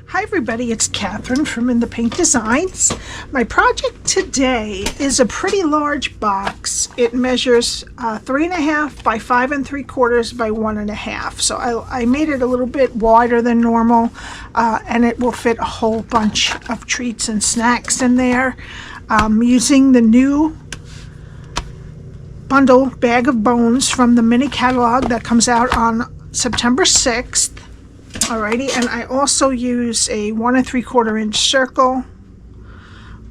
Hi everybody, it's Catherine from In the Pink Designs. My project today is a pretty large box. It measures 3.5 by 5 3/4 by 1.5. So I made it a little bit wider than normal, and it will fit a whole bunch of treats and snacks in there. Using the new bundle Bag of Bones from the mini catalog that comes out on September 6th. Alrighty, and I also use a 1 3/4 inch circle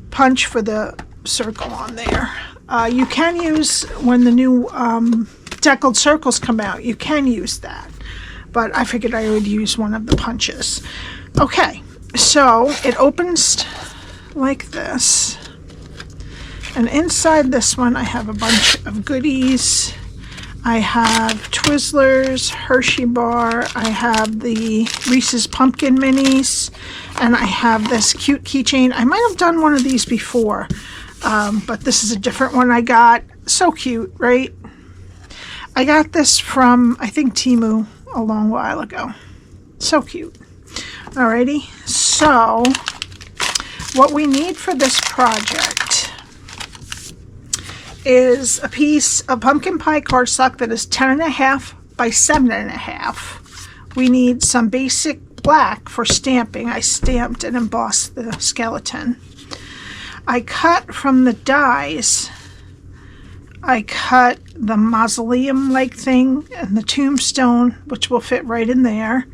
punch for the circle on there. You can use, when the new deckled circles come out, you can use that, but I figured I would use one of the punches. Okay, so it opens like this, and inside this one I have a bunch of goodies. I have Twizzlers, Hershey bar, I have the Reese's Pumpkin Minis, and I have this cute keychain. I might have done one of these before, but this is a different one I got. So cute, right? I got this from, I think, Temu a long while ago. So cute. Alrighty, so what we need for this project is a piece of pumpkin pie cardstock that is 10.5 by 7.5. We need some basic black for stamping. I stamped and embossed the skeleton. I cut from the dies, I cut the mausoleum-like thing and the tombstone, which will fit right in there,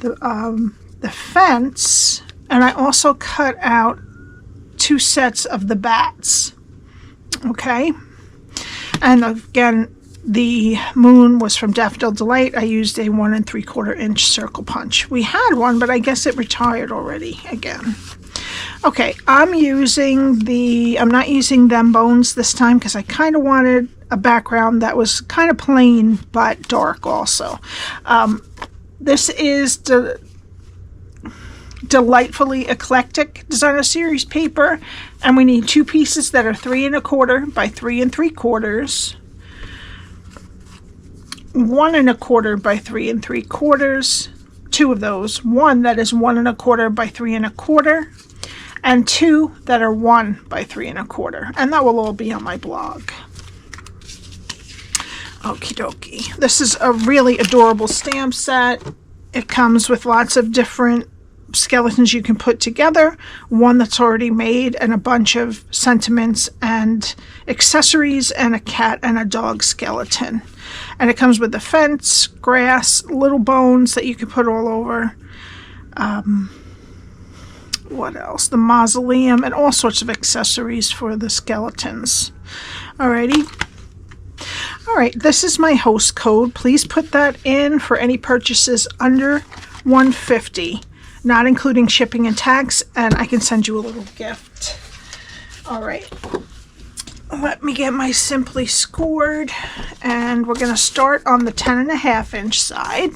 the fence, and I also cut out 2 sets of the bats. Okay, and again, the moon was from Daffodil Delight. I used a 1 3/4 inch circle punch. We had one, but I guess it retired already again. Okay, I'm not using them bones this time because I kind of wanted a background that was kind of plain but dark also. This is the delightfully eclectic designer series paper, and we need 2 pieces that are 3 1/4 by 3 3/4, 1 1/4 by 3 3/4, 2 of those, one that is 1 1/4 by 3 1/4, and 2 that are 1 by 3 1/4, and that will all be on my blog. Okie dokie. This is a really adorable stamp set. It comes with lots of different skeletons you can put together, one that's already made, and a bunch of sentiments and accessories, and a cat and a dog skeleton. And it comes with the fence, grass, little bones that you can put all over. What else? The mausoleum, and all sorts of accessories for the skeletons. Alrighty. Alright, this is my host code. Please put that in for any purchases under $150. Not including shipping and tax, and I can send you a little gift. All right, let me get my Simply scored, and we're going to start on the 10.5 inch side.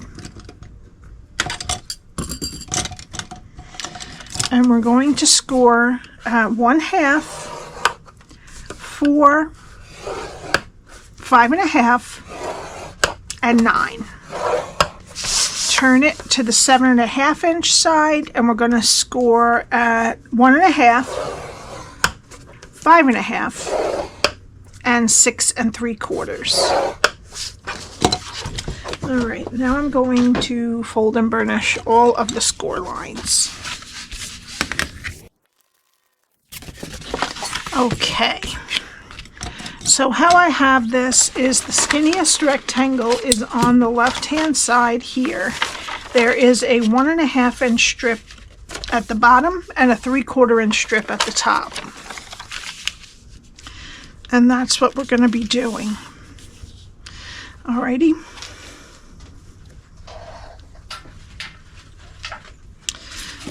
And we're going to score 1/2, 4, 5.5, and 9. Turn it to the 7.5 inch side, and we're going to score at 1.5, 5.5, and 6 3/4. All right, now I'm going to fold and burnish all of the score lines. Okay, so how I have this is the skinniest rectangle is on the left hand side here. There is a 1.5 inch strip at the bottom and a 3/4 inch strip at the top. And that's what we're going to be doing. Alrighty.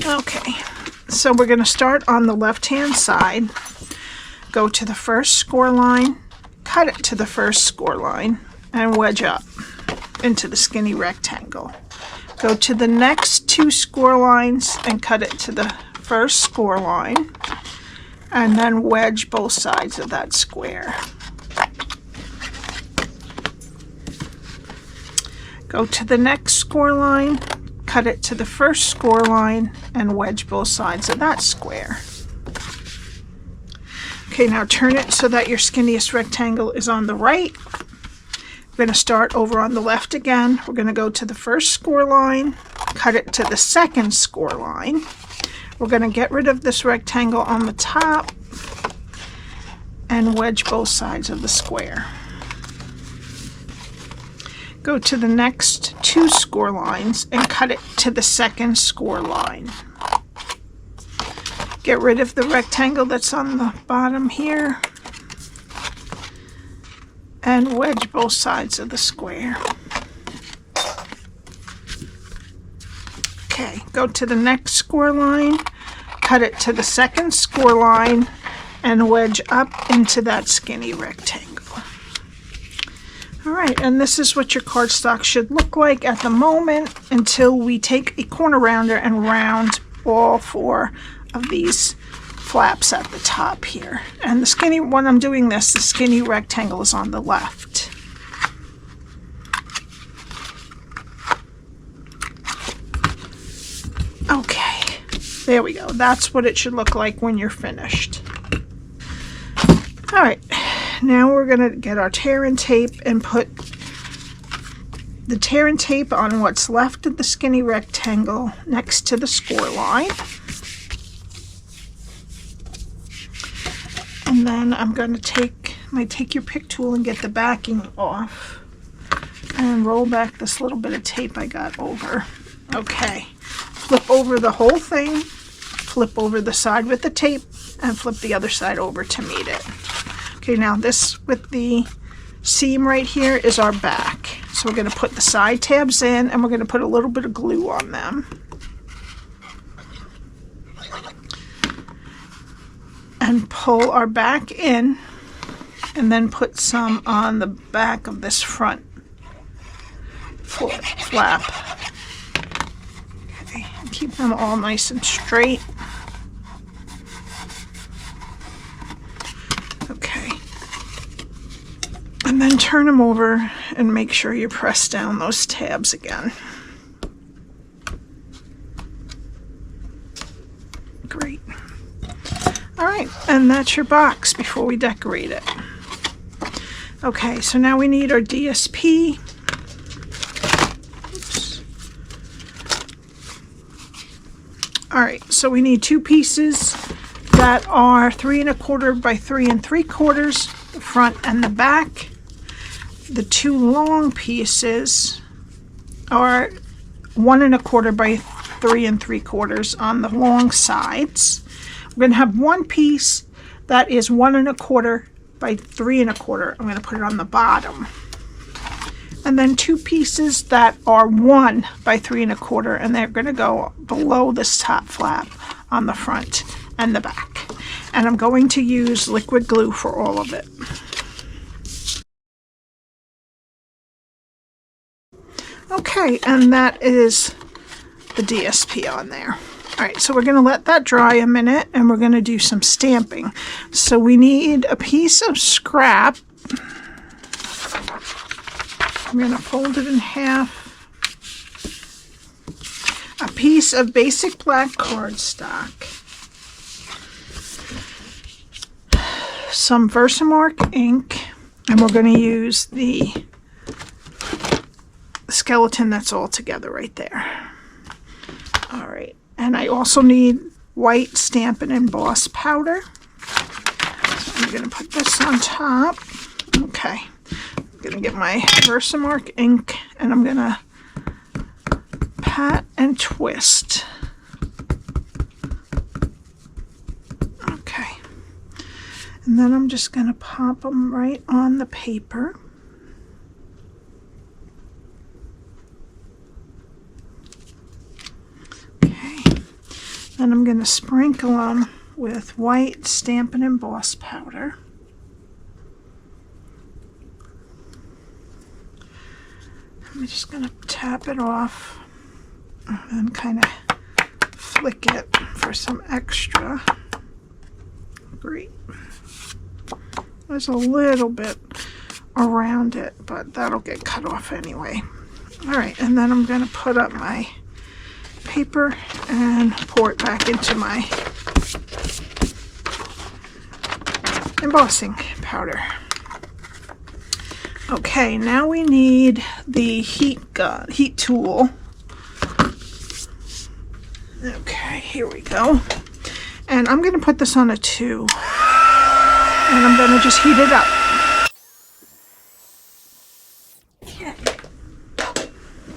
Okay, so we're going to start on the left hand side, go to the first score line, cut it to the first score line, and wedge up into the skinny rectangle. Go to the next 2 score lines and cut it to the first score line, and then wedge both sides of that square. Go to the next score line, cut it to the first score line, and wedge both sides of that square. Okay, now turn it so that your skinniest rectangle is on the right. We're going to start over on the left again. We're going to go to the first score line, cut it to the second score line. We're going to get rid of this rectangle on the top and wedge both sides of the square. Go to the next two score lines and cut it to the second score line. Get rid of the rectangle that's on the bottom here and wedge both sides of the square. Okay, go to the next score line, cut it to the second score line, and wedge up into that skinny rectangle. All right, and this is what your cardstock should look like at the moment until we take a corner rounder and round all four of these flaps at the top here. And the skinny, when I'm doing this, the skinny rectangle is on the left. Okay, there we go. That's what it should look like when you're finished. All right, now we're going to get our tear and tape and put the tear and tape on what's left of the skinny rectangle next to the score line. And then I'm going to take your pick tool and get the backing off and roll back this little bit of tape I got over. Okay, flip over the whole thing, flip over the side with the tape, and flip the other side over to meet it. Okay, now this with the seam right here is our back. So we're going to put the side tabs in and we're going to put a little bit of glue on them. And pull our back in and then put some on the back of this front flap. Okay, keep them all nice and straight. Okay. And then turn them over and make sure you press down those tabs again. Great. All right, and that's your box before we decorate it. Okay, so now we need our DSP. Oops. All right, so we need two pieces that are 3 1/4 by 3 3/4, the front and the back. The two long pieces are 1 1/4 by 3 3/4 on the long sides. We're going to have one piece that is 1 1/4 by 3 1/4. I'm going to put it on the bottom. And then two pieces that are 1 by 3 1/4, and they're going to go below this top flap on the front and the back. And I'm going to use liquid glue for all of it. Okay, and that is the DSP on there. All right, so we're going to let that dry a minute and we're going to do some stamping. So we need a piece of scrap. I'm going to fold it in half. A piece of basic black cardstock. Some Versamark ink. And we're going to use the skeleton that's all together right there. All right. And I also need white Stampin' Emboss powder. So I'm going to put this on top. Okay. I'm going to get my Versamark ink and I'm going to pat and twist. Okay. And then I'm just going to pop them right on the paper. And I'm going to sprinkle them with white Stampin' Emboss powder. I'm just going to tap it off and kind of flick it for some extra. Great. There's a little bit around it, but that'll get cut off anyway. All right, and then I'm going to put up my paper and pour it back into my embossing powder. Okay, now we need the heat tool. Okay, here we go. And I'm going to put this on a 2. And I'm going to just heat it up.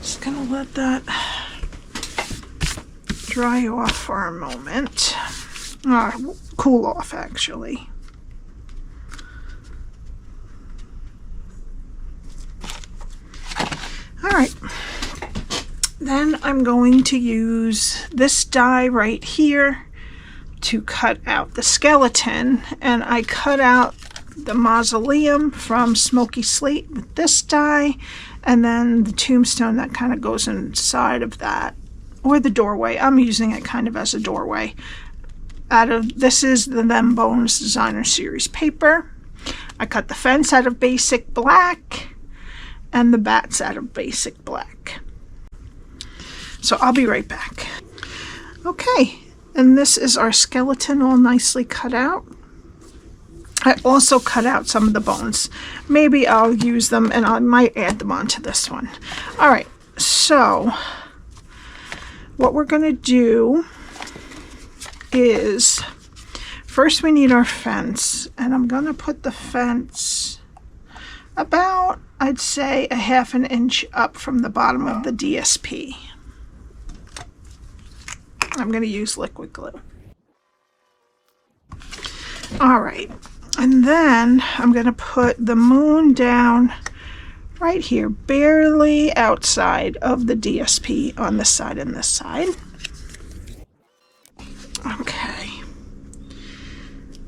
Just going to let that dry off for a moment. Cool off, actually. Alright, then I'm going to use this die right here to cut out the skeleton, and I cut out the mausoleum from Smokey Slate with this die, and then the tombstone that kind of goes inside of that, or the doorway. I'm using it kind of as a doorway. This is the Them Bones Designer Series paper. I cut the fence out of basic black and the bats out of basic black. So I'll be right back. Okay, and this is our skeleton all nicely cut out. I also cut out some of the bones. Maybe I'll use them and I might add them onto this one. All right, so what we're gonna do is first we need our fence, and I'm gonna put the fence about, I'd say, a ½ an inch up from the bottom of the DSP. I'm going to use liquid glue. All right, and then I'm going to put the moon down right here, barely outside of the DSP on this side and this side. Okay.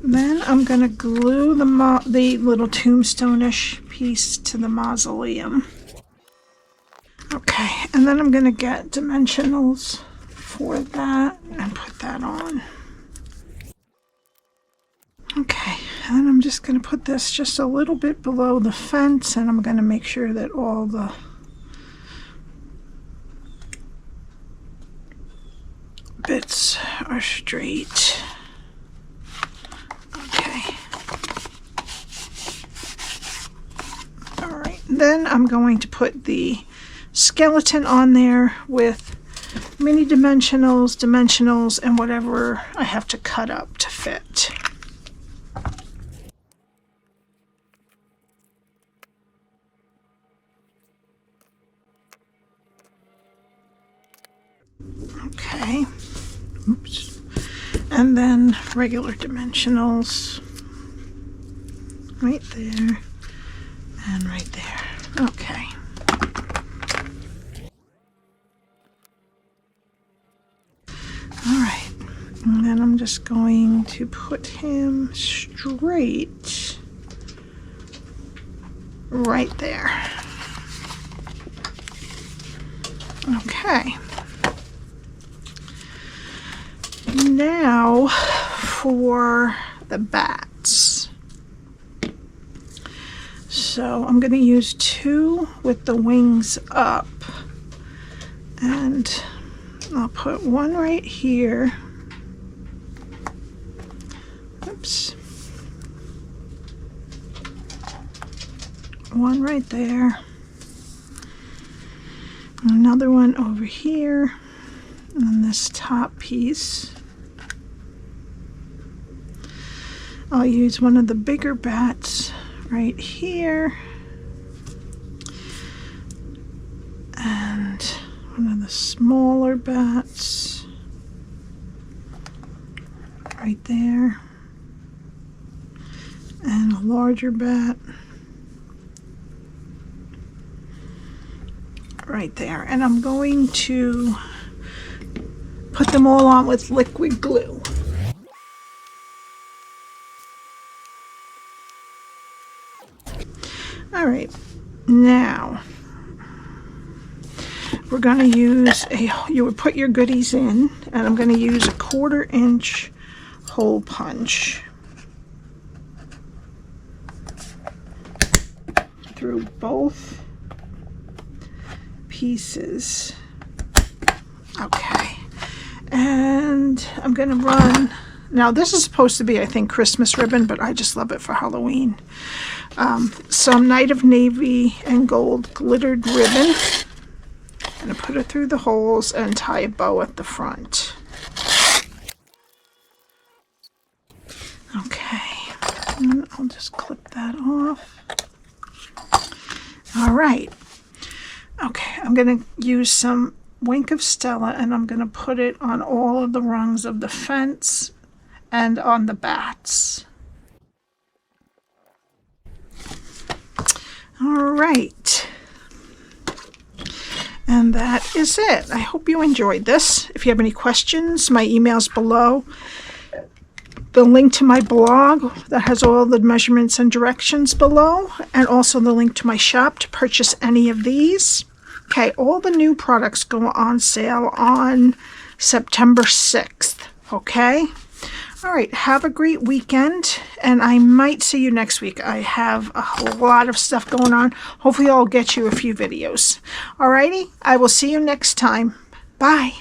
Then I'm going to glue the little tombstone-ish piece to the mausoleum. Okay, and then I'm going to get dimensionals for that and put that on. Okay, and I'm just going to put this just a little bit below the fence, and I'm going to make sure that all the bits are straight. Then I'm going to put the skeleton on there with mini dimensionals, and whatever I have to cut up to fit. Okay. Oops. And then regular dimensionals right there and right there. Okay. All right. And then I'm just going to put him straight right there. Okay. Now for the bats. So I'm going to use 2 with the wings up, and I'll put one right here. Oops. One right there. Another one over here on this top piece. I'll use one of the bigger bats right here, and one of the smaller bats right there, and a larger bat right there. And I'm going to put them all on with liquid glue. All right, now we're going to use you would put your goodies in, and I'm going to use a 1/4 inch hole punch through both pieces. Okay, And I'm going to run, now this is supposed to be, I think, Christmas ribbon, but I just love it for Halloween. Some Night of Navy and Gold glittered ribbon. I'm going to put it through the holes and tie a bow at the front. Okay, and I'll just clip that off. All right. Okay, I'm going to use some Wink of Stella, and I'm going to put it on all of the rungs of the fence and on the bats. All right. And that is it. I hope you enjoyed this. If you have any questions, my email's below. The link to my blog that has all the measurements and directions below, and also the link to my shop to purchase any of these. Okay, all the new products go on sale on September 6th, okay? All right, have a great weekend, and I might see you next week. I have a lot of stuff going on. Hopefully I'll get you a few videos. All righty, I will see you next time. Bye.